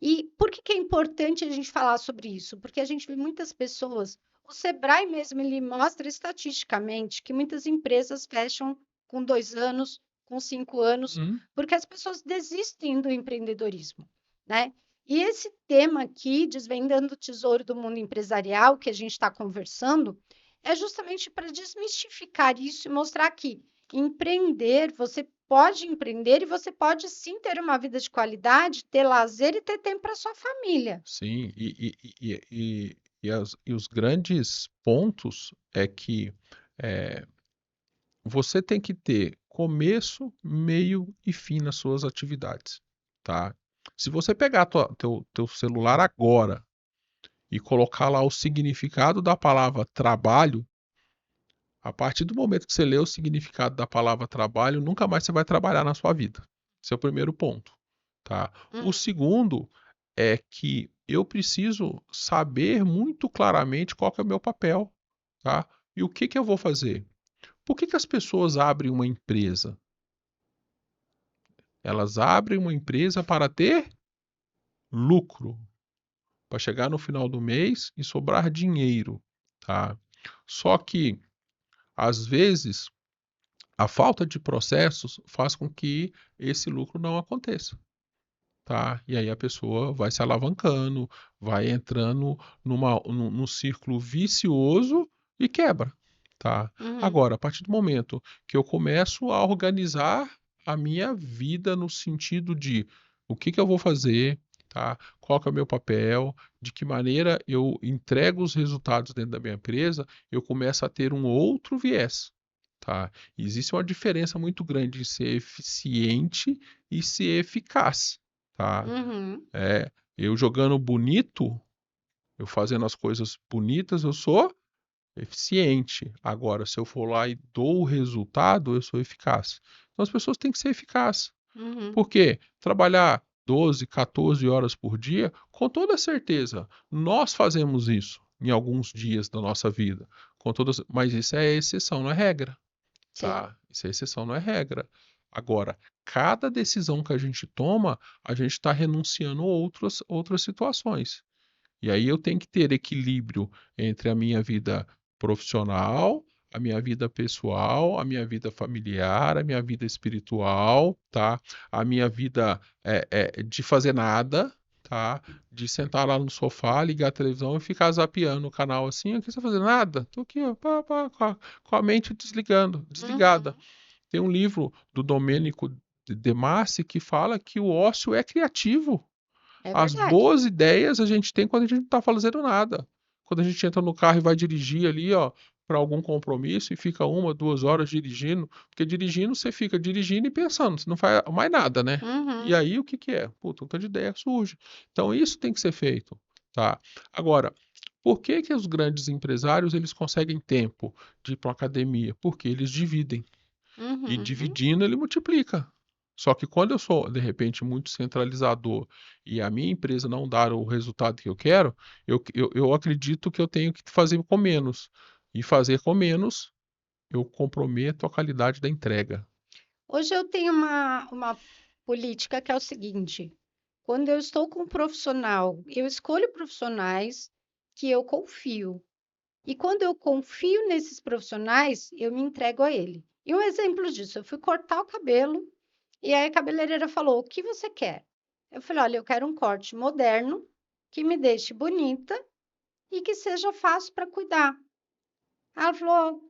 E por que que é importante a gente falar sobre isso? Porque a gente vê muitas pessoas, o Sebrae mesmo, ele mostra estatisticamente que muitas empresas fecham com 2 anos, com 5 anos, Uhum. porque as pessoas desistem do empreendedorismo, né? E esse tema aqui, Desvendando o Tesouro do Mundo Empresarial, que a gente está conversando, é justamente para desmistificar isso e mostrar que empreender, você pode empreender e você pode sim ter uma vida de qualidade, ter lazer e ter tempo para sua família. Sim, e os grandes pontos é que eh, você tem que ter começo, meio e fim nas suas atividades, tá? Se você pegar teu celular agora e colocar lá o significado da palavra trabalho, a partir do momento que você lê o significado da palavra trabalho, nunca mais você vai trabalhar na sua vida. Esse é o primeiro ponto, tá? O Uhum. segundo é que eu preciso saber muito claramente qual que é o meu papel, tá? E o que que eu vou fazer? Por que que as pessoas abrem uma empresa? Elas abrem uma empresa para ter lucro, para chegar no final do mês e sobrar dinheiro, tá? Só que, às vezes, a falta de processos faz com que esse lucro não aconteça, tá? E aí a pessoa vai se alavancando, vai entrando num círculo vicioso e quebra, tá? Uhum. Agora, a partir do momento que eu começo a organizar a minha vida no sentido de o que que eu vou fazer, tá? Qual que é o meu papel, de que maneira eu entrego os resultados dentro da minha empresa, eu começo a ter um outro viés, tá? Existe uma diferença muito grande em ser eficiente e ser eficaz, tá? Uhum. É, eu jogando bonito, eu fazendo as coisas bonitas, eu sou eficiente. Agora, se eu for lá e dou o resultado, eu sou eficaz. Então, as pessoas têm que ser eficazes. Uhum. Por quê? Trabalhar 12, 14 horas por dia, com toda certeza, nós fazemos isso em alguns dias da nossa vida, mas isso é exceção, não é regra, Sim. tá? Isso é exceção, não é regra. Agora, cada decisão que a gente toma, a gente está renunciando a outras situações. E aí eu tenho que ter equilíbrio entre a minha vida profissional, a minha vida pessoal, a minha vida familiar, a minha vida espiritual, tá? A minha vida de fazer nada, tá? De sentar lá no sofá, ligar a televisão e ficar zapeando o canal assim, aqui você tá fazendo nada. Tô aqui, ó, com a mente desligada. Uhum. Tem um livro do Domênico De Masi que fala que o ócio é criativo. É As verdade. boas ideias a gente tem quando a gente não está fazendo nada. Quando a gente entra no carro e vai dirigir ali, ó, para algum compromisso e fica 1, 2 horas dirigindo, porque dirigindo você fica dirigindo e pensando, você não faz mais nada, né? E Uhum. aí o que que é? Puta, um tanto de ideia surge. Então isso tem que ser feito, tá? Agora, por que que os grandes empresários eles conseguem tempo de ir para uma academia? Porque eles dividem. E Uhum. dividindo ele multiplica. Só que quando eu sou, de repente, muito centralizador e a minha empresa não dar o resultado que eu quero, eu acredito que eu tenho que fazer com menos. E fazer com menos, eu comprometo a qualidade da entrega. Hoje eu tenho uma política que é o seguinte: quando eu estou com um profissional, eu escolho profissionais que eu confio. E quando eu confio nesses profissionais, eu me entrego a ele. E um exemplo disso, eu fui cortar o cabelo e aí a cabeleireira falou: "O que você quer?" Eu falei: "Olha, eu quero um corte moderno, que me deixe bonita e que seja fácil para cuidar." Ela falou: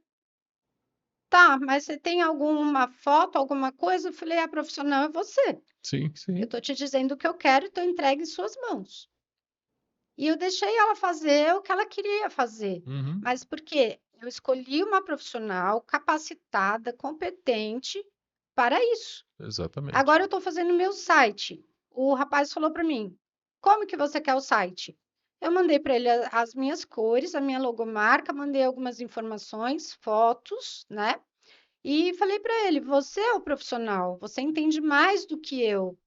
"Tá, mas você tem alguma foto, alguma coisa?" Eu falei: "A profissional é você. Sim, Eu sim. tô te dizendo o que eu quero e tô entregue em suas mãos." E eu deixei ela fazer o que ela queria fazer. Uhum, Mas por quê? Eu escolhi uma profissional capacitada, competente para isso. exatamente. Agora eu estou fazendo meu site. O rapaz falou para mim: "Como que você quer o site?" Eu mandei para ele as minhas cores, a minha logomarca, mandei algumas informações, fotos, né? E falei para ele: "Você é o profissional, você entende mais do que eu.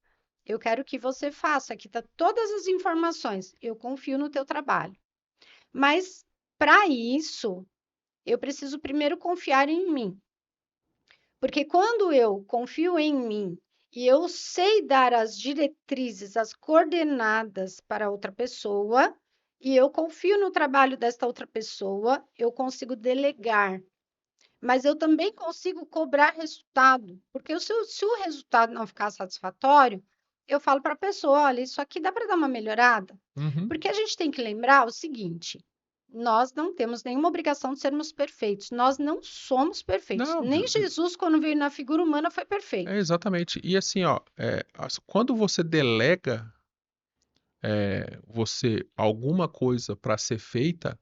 Eu quero que você faça. Aqui tá todas as informações. Eu confio no teu trabalho." Mas para isso, eu preciso primeiro confiar em mim. Porque quando eu confio em mim e eu sei dar as diretrizes, as coordenadas para outra pessoa, e eu confio no trabalho desta outra pessoa, eu consigo delegar. Mas eu também consigo cobrar resultado, porque se o resultado não ficar satisfatório, eu falo para a pessoa: olha, isso aqui dá para dar uma melhorada. Uhum, Porque a gente tem que lembrar o seguinte: Nós não temos nenhuma obrigação de sermos perfeitos. Nós não somos perfeitos. Não, Nem Jesus, quando veio na figura humana, foi é perfeito. exatamente. E assim, ó, quando você delega você alguma coisa para ser feita,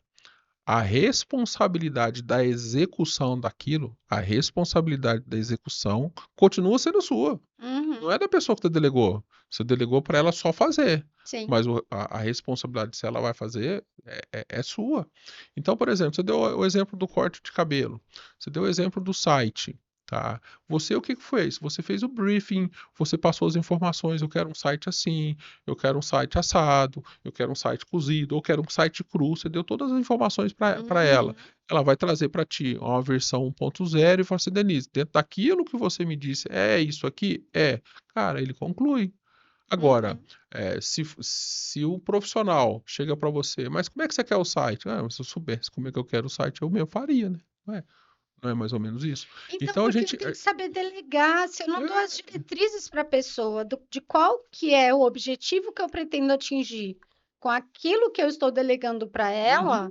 a responsabilidade da execução daquilo, a responsabilidade da execução continua sendo sua. Uhum, Não é da pessoa que você delegou. Você delegou para ela só fazer. sim. Mas a responsabilidade se ela vai fazer é sua. Então, por exemplo, você deu o exemplo do corte de cabelo. Você deu o exemplo do site. Tá? Você o que que fez? Você fez o briefing, você passou as informações. Eu quero um site assim, eu quero um site assado, eu quero um site cozido, eu quero um site cru. Você deu todas as informações para ela. Uhum, Ela vai trazer para ti uma versão 1.0 e fala assim, Denise, dentro daquilo que você me disse, é isso aqui? É. Cara, ele conclui. Agora, uhum. se o profissional chega para você, mas como é que você quer o site? Ah, se eu soubesse como é que eu quero o site, eu mesmo faria, né? Não é mais ou menos isso? Então, Então a porque gente. tem que saber delegar. Se eu não dou as É, diretrizes para a pessoa de qual que é o objetivo que eu pretendo atingir com aquilo que eu estou delegando para uhum,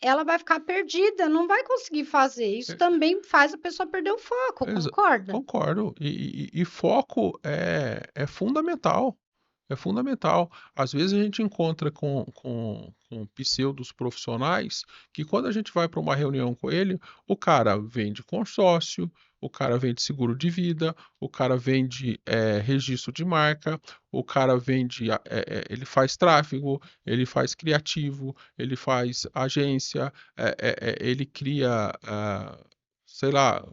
ela vai ficar perdida, não vai conseguir fazer. Isso é, também faz a pessoa perder o foco, concorda? concordo. E foco é fundamental. É fundamental. Às vezes a gente encontra com pseudos profissionais que quando a gente vai para uma reunião com ele, o cara vende consórcio, o cara vende seguro de vida, o cara vende registro de marca, o cara vende, ele faz tráfego, ele faz criativo, ele faz agência, ele cria, sei lá,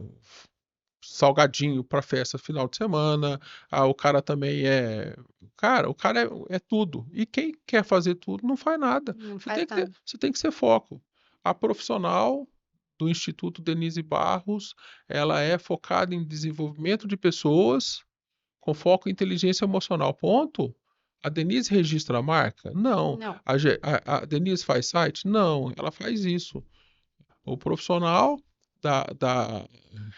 salgadinho para festa final de semana. Ah, o cara também é. Cara, o cara é tudo. E quem quer fazer tudo não faz nada. Não Você faz tem que ter, nada. você tem que ser foco. A profissional do Instituto Denise Barros, ela é focada em desenvolvimento de pessoas com foco em inteligência emocional. Ponto. A Denise registra a marca? Não. Não. A Denise faz site? Não. Ela faz isso. O profissional da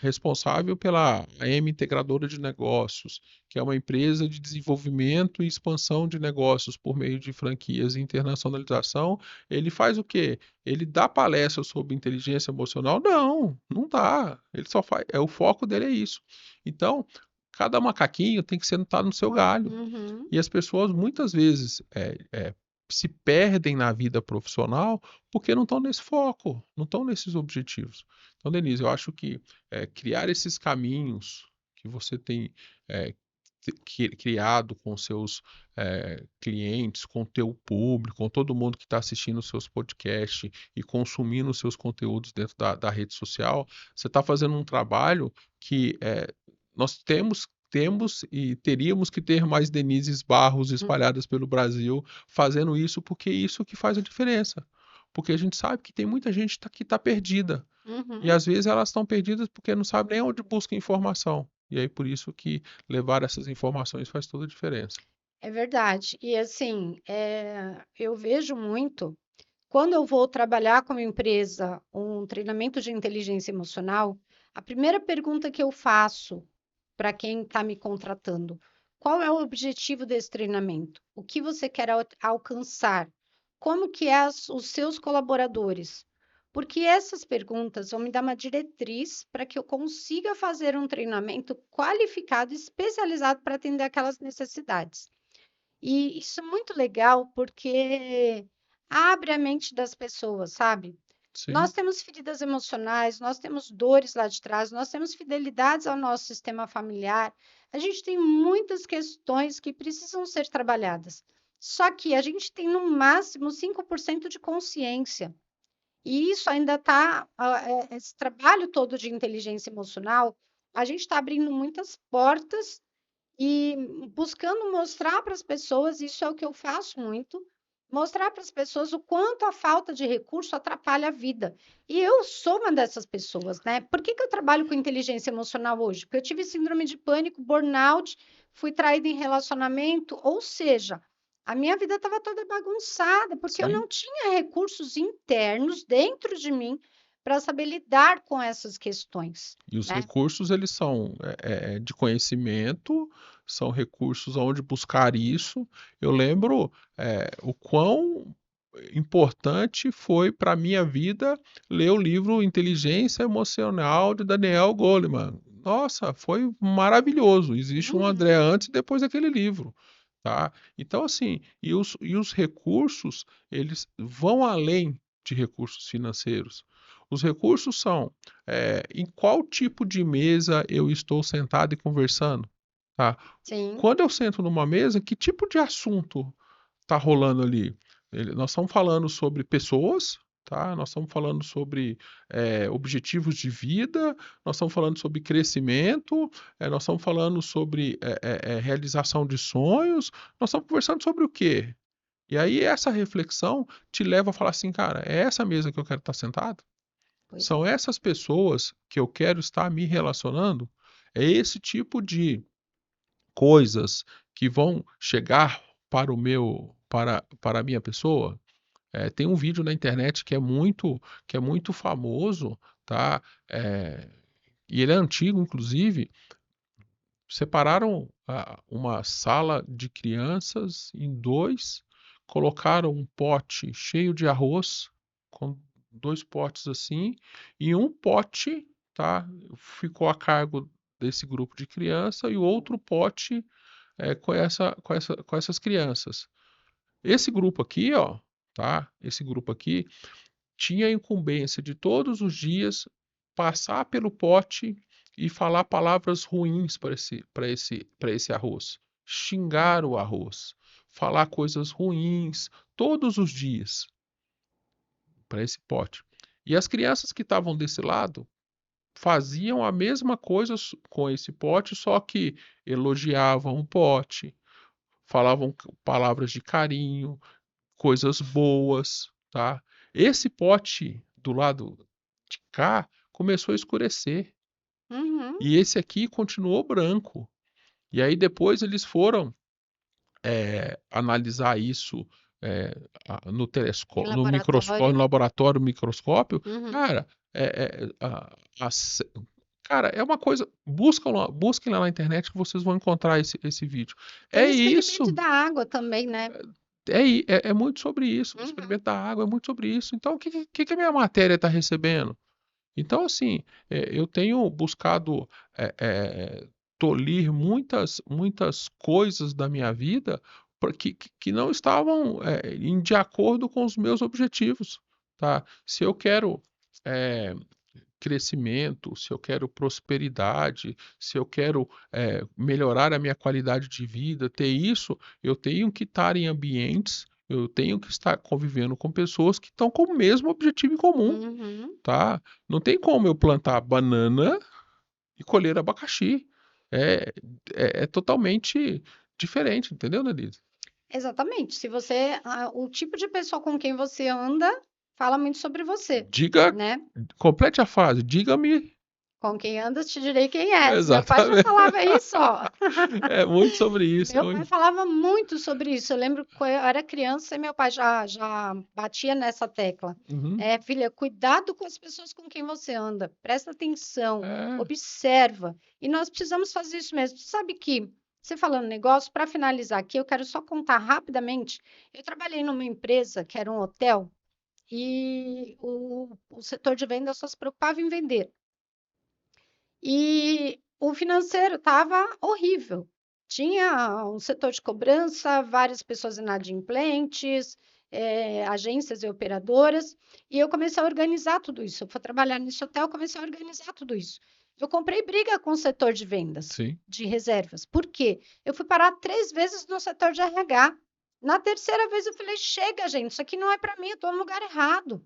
responsável pela AM Integradora de Negócios, que é uma empresa de desenvolvimento e expansão de negócios por meio de franquias e internacionalização, ele faz o quê? Ele dá palestra sobre inteligência emocional? Não, não dá. Ele só faz, o foco dele é isso. Então, cada macaquinho tem que sentar no seu galho. Uhum. E as pessoas muitas vezes se perdem na vida profissional porque não estão nesse foco, não estão nesses objetivos. Então, Denise, eu acho que criar esses caminhos que você tem é, criado com seus clientes, com o teu público, com todo mundo que está assistindo os seus podcasts e consumindo os seus conteúdos dentro da rede social, você está fazendo um trabalho que nós temos e teríamos que ter mais Denises Barros espalhadas pelo Brasil fazendo isso, porque é isso que faz a diferença. Porque a gente sabe que tem muita gente que está perdida. E Uhum. às vezes elas estão perdidas porque não sabem nem onde busca informação. E aí por isso que levar essas informações faz toda a diferença. É verdade. E assim, eu vejo muito, quando eu vou trabalhar com uma empresa, um treinamento de inteligência emocional, a primeira pergunta que eu faço para quem está me contratando, qual é o objetivo desse treinamento? O que você quer alcançar? Como que é os seus colaboradores? Porque essas perguntas vão me dar uma diretriz para que eu consiga fazer um treinamento qualificado, especializado para atender aquelas necessidades. E isso é muito legal porque abre a mente das pessoas, sabe? Nós Sim, temos feridas emocionais, nós temos dores lá de trás, nós temos fidelidades ao nosso sistema familiar. A gente tem muitas questões que precisam ser trabalhadas. Só que a gente tem no máximo 5% de consciência. E isso ainda está, esse trabalho todo de inteligência emocional, a gente está abrindo muitas portas e buscando mostrar para as pessoas, isso é o que eu faço muito, mostrar para as pessoas o quanto a falta de recurso atrapalha a vida. E eu sou uma dessas pessoas, né? Por que que eu trabalho com inteligência emocional hoje? Porque eu tive síndrome de pânico, burnout, fui traída em relacionamento, ou seja, a minha vida estava toda bagunçada, porque eu sim. não tinha recursos internos dentro de mim para saber lidar com essas questões, E os né? recursos, eles são de conhecimento, são recursos onde buscar isso. Eu lembro o quão importante foi para minha vida ler o livro Inteligência Emocional de Daniel Goleman. Nossa, foi maravilhoso. Existe um André Uhum. antes e depois daquele livro, tá? Então, assim, e os recursos, eles vão além de recursos financeiros. Os recursos são, em qual tipo de mesa eu estou sentado e conversando, tá? Sim. Quando eu sento numa mesa, que tipo de assunto tá rolando ali? Nós estamos falando sobre pessoas, tá? Nós estamos falando sobre objetivos de vida, nós estamos falando sobre crescimento, nós estamos falando sobre realização de sonhos, nós estamos conversando sobre o quê? E aí essa reflexão te leva a falar assim, cara, é essa mesa que eu quero estar sentado? Pois São é. essas pessoas que eu quero estar me relacionando? É esse tipo de coisas que vão chegar para a minha pessoa? Tem um vídeo na internet que é muito famoso, tá? E ele é antigo, inclusive. Separaram uma sala de crianças em dois, colocaram um pote cheio de arroz, com dois potes assim, e um pote, tá? Ficou a cargo desse grupo de criança e o outro pote com essas crianças. Esse grupo aqui, ó, tá? Esse grupo aqui tinha a incumbência de todos os dias passar pelo pote e falar palavras ruins para esse arroz, xingar o arroz, falar coisas ruins todos os dias para esse pote. E as crianças que estavam desse lado faziam a mesma coisa com esse pote, só que elogiavam o pote, falavam palavras de carinho, coisas boas, tá? Esse pote do lado de cá começou a escurecer Uhum. e esse aqui continuou branco. E aí depois eles foram analisar isso é, no Em telescópio, no microscópio, no laboratório. laboratório, microscópio. Uhum. Cara, a ce- cara, é uma coisa. Busquem lá na internet que vocês vão encontrar esse vídeo. Tem É o experimento isso. da água também, né? É muito sobre isso. O Uhum. experimento da água é muito sobre isso. Então, o que a minha matéria está recebendo? Então, assim, eu tenho buscado eh, eh, tolir muitas coisas da minha vida que não estavam de acordo com os meus objetivos, tá? Se eu quero eh, crescimento, se eu quero prosperidade, se eu quero melhorar a minha qualidade de vida, ter isso, eu tenho que estar em ambientes, eu tenho que estar convivendo com pessoas que estão com o mesmo objetivo em comum, Uhum. tá? Não tem como eu plantar banana e colher abacaxi. É, é totalmente diferente, entendeu, Denise? Exatamente. Se você, o tipo de pessoa com quem você anda fala muito sobre você, Diga, né? complete a frase, diga-me Com quem andas, te direi quem és. Meu pai já exatamente. falava isso, ó. É muito sobre isso. Meu pai falava muito sobre isso. Eu lembro que quando eu era criança e meu pai já batia nessa tecla. Uhum. É, filha, cuidado com as pessoas com quem você anda. Presta atenção, É, observa. E nós precisamos fazer isso mesmo. Tu sabe que, você falando negócio, para finalizar aqui, eu quero só contar rapidamente. Eu trabalhei numa empresa que era um hotel e o setor de vendas só se preocupava em vender. E o financeiro estava horrível. Tinha um setor de cobrança, várias pessoas inadimplentes, agências e operadoras, e eu comecei a organizar tudo isso. Eu fui trabalhar nesse hotel, comecei a organizar tudo isso. Eu comprei briga com o setor de vendas, sim, de reservas. Por quê? Eu fui parar 3 vezes no setor de RH. Na terceira vez eu falei: chega, gente, isso aqui não é para mim, eu estou no lugar errado.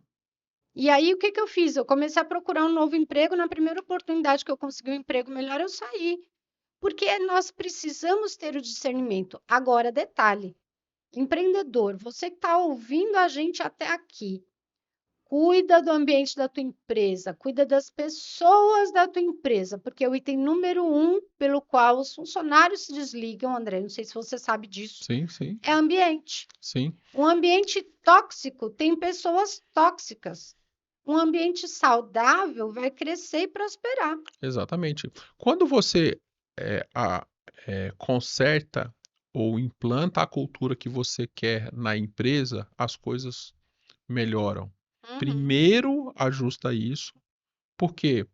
E aí, o que que eu fiz? Eu comecei a procurar um novo emprego. Na primeira oportunidade que eu consegui um emprego melhor, eu saí. Porque nós precisamos ter o discernimento. Agora, detalhe: empreendedor, você que está ouvindo a gente até aqui, cuida do ambiente da tua empresa, cuida das pessoas da tua empresa, porque o item número um pelo qual os funcionários se desligam, André, não sei se você sabe disso, sim, sim, é ambiente. sim, Um ambiente tóxico tem pessoas tóxicas. Um ambiente saudável vai crescer e prosperar. exatamente. Quando você conserta ou implanta a cultura que você quer na empresa, as coisas melhoram. Uhum. Primeiro ajusta isso, porque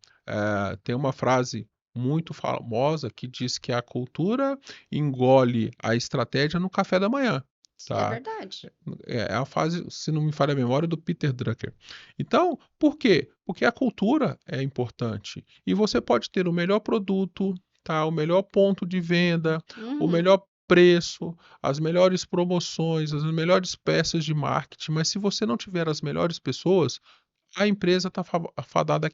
tem uma frase muito famosa que diz que a cultura engole a estratégia no café da manhã, É tá? verdade. É a fase, se não me falha a memória, do Peter Drucker. Então, por quê? Porque a cultura é importante. E você pode ter o melhor produto, tá? O melhor ponto de venda, o Uhum. melhor preço, as melhores promoções, as melhores peças de marketing, mas se você não tiver as melhores pessoas, a empresa está fadada a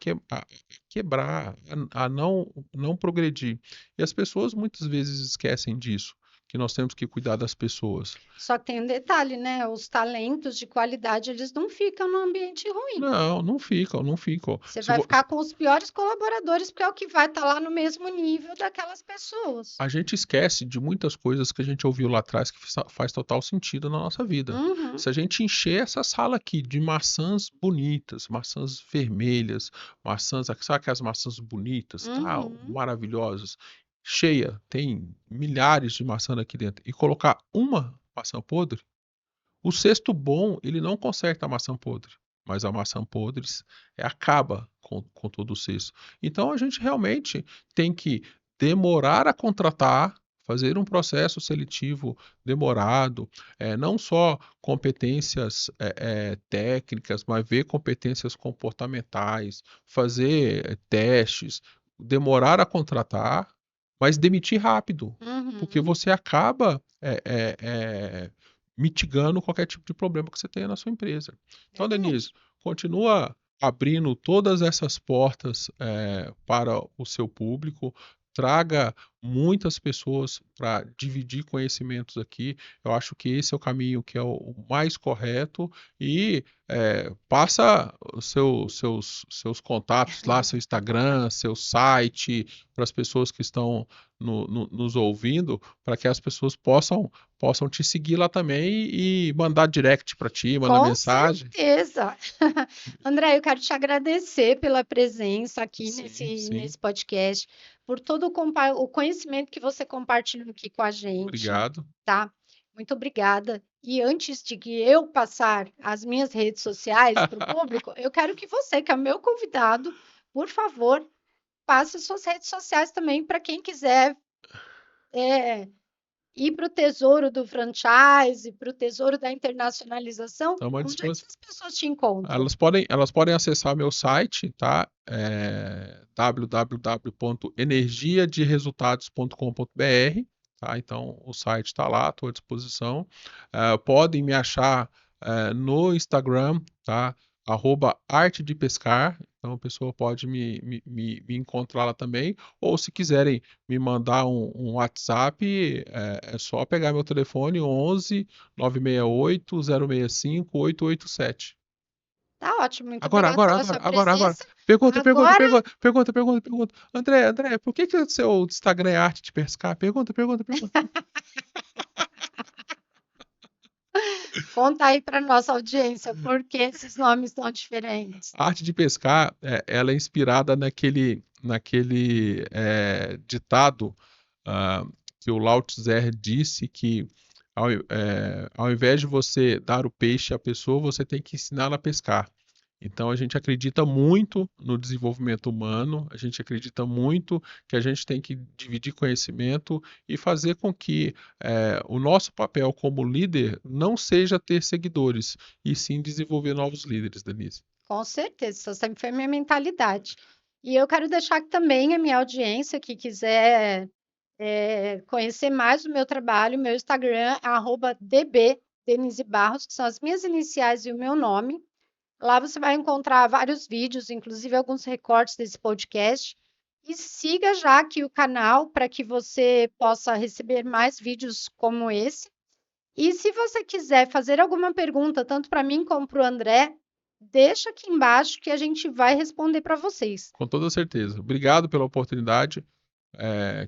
quebrar, a não progredir. E as pessoas muitas vezes esquecem disso, que nós temos que cuidar das pessoas. Só que tem um detalhe, né? Os talentos de qualidade, eles não ficam no ambiente ruim. Não, não ficam, não ficam. Você Se vai vo ficar com os piores colaboradores, porque é o que vai estar lá no mesmo nível daquelas pessoas. A gente esquece de muitas coisas que a gente ouviu lá atrás que faz total sentido na nossa vida. Uhum, Se a gente encher essa sala aqui de maçãs bonitas, maçãs vermelhas, maçãs, sabe aquelas maçãs bonitas, tal, uhum. maravilhosas, cheia, tem milhares de maçãs aqui dentro, e colocar uma maçã podre, o cesto bom, ele não conserta a maçã podre, mas a maçã podre acaba com todo o cesto. Então a gente realmente tem que demorar a contratar, fazer um processo seletivo demorado, não só competências técnicas, mas ver competências comportamentais, fazer testes, demorar a contratar, mas demitir rápido, porque Uhum. você acaba mitigando qualquer tipo de problema que você tenha na sua empresa. Então, Denise, Verdade. continua abrindo todas essas portas para o seu público, traga muitas pessoas para dividir conhecimentos aqui. Eu acho que esse é o caminho que é o mais correto e passa os seus contatos lá, seu Instagram, seu site, para as pessoas que estão nos ouvindo, para que as pessoas possam te seguir lá também e mandar direct para ti, mandar Com mensagem. certeza. André, eu quero te agradecer pela presença aqui Sim, sim. nesse podcast, por todo o conhecimento que você compartilhou aqui com a gente, Obrigado. tá? Muito obrigada. E antes de que eu passar as minhas redes sociais para o público, eu quero que você, que é o meu convidado, por favor, passe suas redes sociais também para quem quiser é, ir para o tesouro do franchise, para o tesouro da internacionalização. Estamos à Onde é que disposição. essas pessoas te encontram? Elas podem acessar meu site, tá? www.energiaderesultados.com.br, tá? Então, o site está lá, estou à disposição. Podem me achar no Instagram, tá? @arte de pescar. Então, a pessoa pode me encontrar lá também. Ou se quiserem me mandar um WhatsApp, é só pegar meu telefone 11 968 065 887. Tá ótimo, muito Agora, obrigada agora, pela agora, sua agora, agora. presença. Pergunta, pergunta, Agora, pergunta, pergunta, pergunta, pergunta. André, por que que o seu Instagram é arte de pescar? Pergunta, pergunta, pergunta. conta aí para nossa audiência por que esses nomes são diferentes. A arte de pescar, ela é inspirada naquele ditado que o Lao Tse disse que ao invés de você dar o peixe à pessoa, você tem que ensiná-la a pescar. Então a gente acredita muito no desenvolvimento humano, a gente acredita muito que a gente tem que dividir conhecimento e fazer com que o nosso papel como líder não seja ter seguidores, e sim desenvolver novos líderes, Denise. Com certeza, essa sempre foi a minha mentalidade. E eu quero deixar que também a minha audiência que quiser conhecer mais o meu trabalho, meu Instagram é @db Denise Barros, que são as minhas iniciais e o meu nome. Lá você vai encontrar vários vídeos, inclusive alguns recortes desse podcast. E siga já aqui o canal para que você possa receber mais vídeos como esse. E se você quiser fazer alguma pergunta, tanto para mim como para o André, deixa aqui embaixo que a gente vai responder para vocês. Com toda certeza. Obrigado pela oportunidade.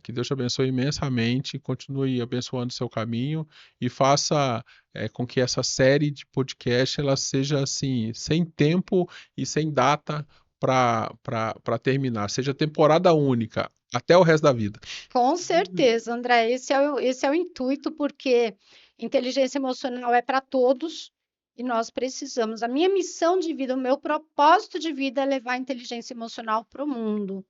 Que Deus te abençoe imensamente, continue abençoando o seu caminho e faça com que essa série de podcast ela seja assim, sem tempo e sem data para terminar, seja temporada única. até o resto da vida. Com certeza, André, esse é o intuito, porque inteligência emocional é para todos e nós precisamos. A minha missão de vida, o meu propósito de vida é levar a inteligência emocional para o mundo.